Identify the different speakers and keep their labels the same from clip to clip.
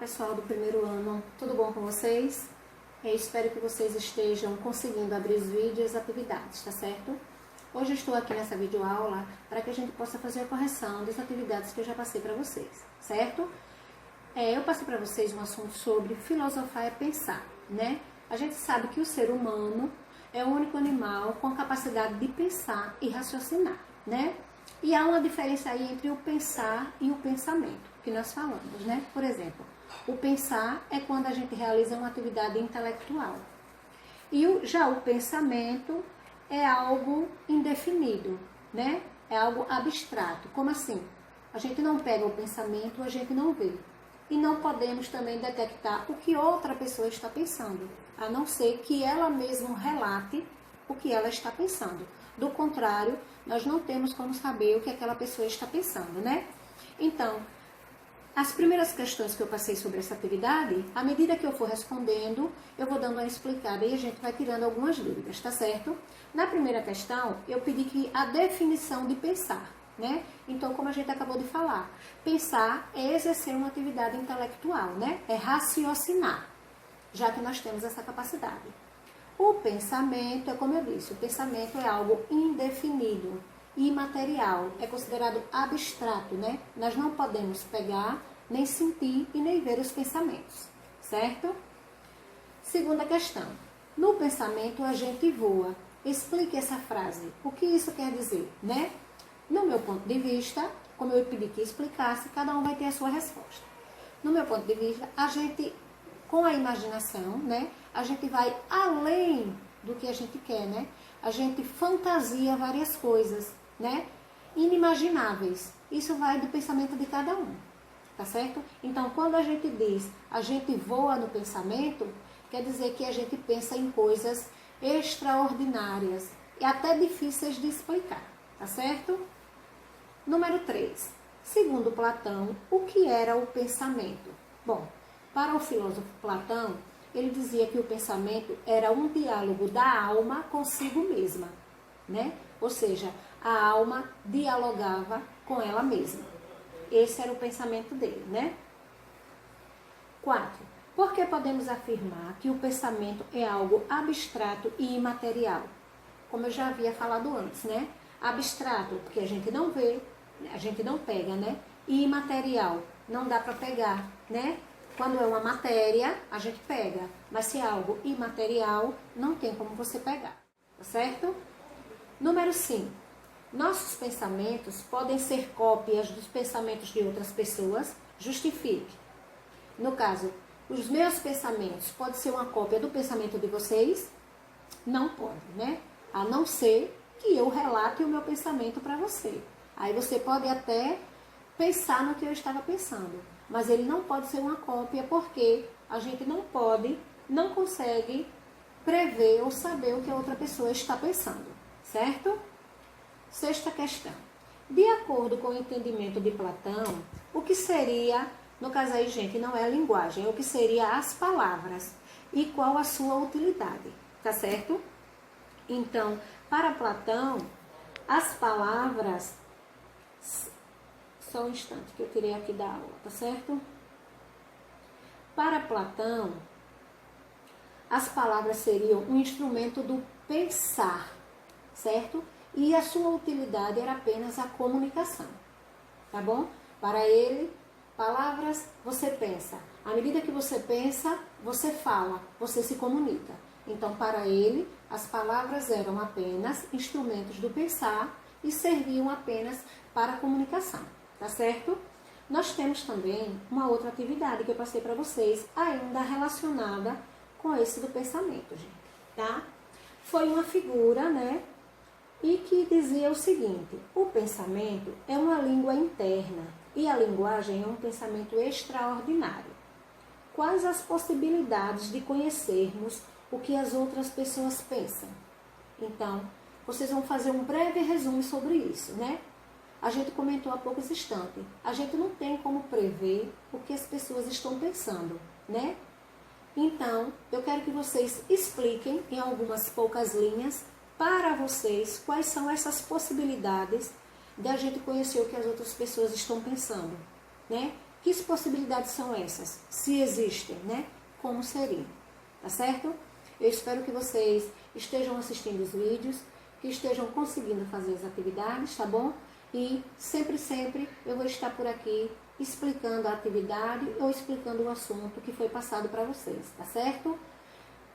Speaker 1: pessoal do primeiro ano, tudo bom com vocês? Eu espero que vocês estejam conseguindo abrir os vídeos e as atividades, tá certo? Hoje eu estou aqui nessa videoaula para que a gente possa fazer a correção das atividades que eu já passei para vocês, certo? Eu passei para vocês um assunto sobre filosofar é pensar, né? A gente sabe que o ser humano é o único animal com a capacidade de pensar e raciocinar, né? E há uma diferença aí entre o pensar e o pensamento, que nós falamos, né? Por exemplo, o pensar é quando a gente realiza uma atividade intelectual. E já o pensamento é algo indefinido, né? É algo abstrato. Como assim? A gente não pega o pensamento, a gente não vê. E não podemos também detectar o que outra pessoa está pensando, a não ser que ela mesma relate o que ela está pensando. Do contrário, nós não temos como saber o que aquela pessoa está pensando, né? Então, as primeiras questões que eu passei sobre essa atividade, à medida que eu for respondendo, eu vou dando uma explicada e a gente vai tirando algumas dúvidas, tá certo? Na primeira questão, eu pedi que a definição de pensar, né? Então, como a gente acabou de falar, pensar é exercer uma atividade intelectual, né? É raciocinar, já que nós temos essa capacidade. O pensamento é, como eu disse, o pensamento é algo indefinido, imaterial, é considerado abstrato, né? Nós não podemos pegar, nem sentir e nem ver os pensamentos, certo? Segunda questão. No pensamento a gente voa. Explique essa frase. O que isso quer dizer, né? No meu ponto de vista, como eu pedi que explicasse, cada um vai ter a sua resposta. No meu ponto de vista, a gente, com a imaginação, né? A gente vai além do que a gente quer, né? A gente fantasia várias coisas, né? Inimagináveis. Isso vai do pensamento de cada um, tá certo? Então, quando a gente diz a gente voa no pensamento, quer dizer que a gente pensa em coisas extraordinárias e até difíceis de explicar, tá certo? Número 3. Segundo Platão, o que era o pensamento? Bom, para o filósofo Platão, ele dizia que o pensamento era um diálogo da alma consigo mesma, né? Ou seja, a alma dialogava com ela mesma. Esse era o pensamento dele, né? 4. Por que podemos afirmar que o pensamento é algo abstrato e imaterial? Como eu já havia falado antes, né? Abstrato, porque a gente não vê, a gente não pega, né? E imaterial, não dá para pegar, né? Quando é uma matéria, a gente pega, mas se é algo imaterial, não tem como você pegar, tá certo? Número 5. Nossos pensamentos podem ser cópias dos pensamentos de outras pessoas? Justifique. No caso, os meus pensamentos podem ser uma cópia do pensamento de vocês? Não pode, né? A não ser que eu relate o meu pensamento para você. Aí você pode até pensar no que eu estava pensando, mas ele não pode ser uma cópia porque a gente não consegue prever ou saber o que a outra pessoa está pensando, certo? Sexta questão. De acordo com o entendimento de Platão, o que seria, no caso aí, gente, não é a linguagem, é o que seria as palavras e qual a sua utilidade, tá certo? Então, para Platão, as palavras... Só um instante que eu tirei aqui da aula, tá certo? Para Platão, as palavras seriam um instrumento do pensar, certo? E a sua utilidade era apenas a comunicação, tá bom? Para ele, palavras, você pensa. À medida que você pensa, você fala, você se comunica. Então, para ele, as palavras eram apenas instrumentos do pensar e serviam apenas para a comunicação, tá certo? Nós temos também uma outra atividade que eu passei para vocês, ainda relacionada com esse do pensamento, gente, tá? Foi uma figura, né? E que dizia o seguinte: o pensamento é uma língua interna e a linguagem é um pensamento extraordinário. Quais as possibilidades de conhecermos o que as outras pessoas pensam? Então, vocês vão fazer um breve resumo sobre isso, né? A gente comentou há poucos instantes. A gente não tem como prever o que as pessoas estão pensando, né? Então, eu quero que vocês expliquem em algumas poucas linhas para vocês quais são essas possibilidades de a gente conhecer o que as outras pessoas estão pensando, né? Que possibilidades são essas? Se existem, né? Como seriam? Tá certo? Eu espero que vocês estejam assistindo os vídeos, que estejam conseguindo fazer as atividades, tá bom? E sempre eu vou estar por aqui explicando a atividade ou explicando o assunto que foi passado para vocês, tá certo?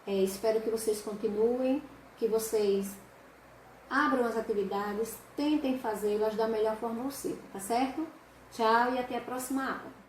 Speaker 1: Espero que vocês continuem, que vocês abram as atividades, tentem fazê-las da melhor forma possível, tá certo? Tchau e até a próxima aula.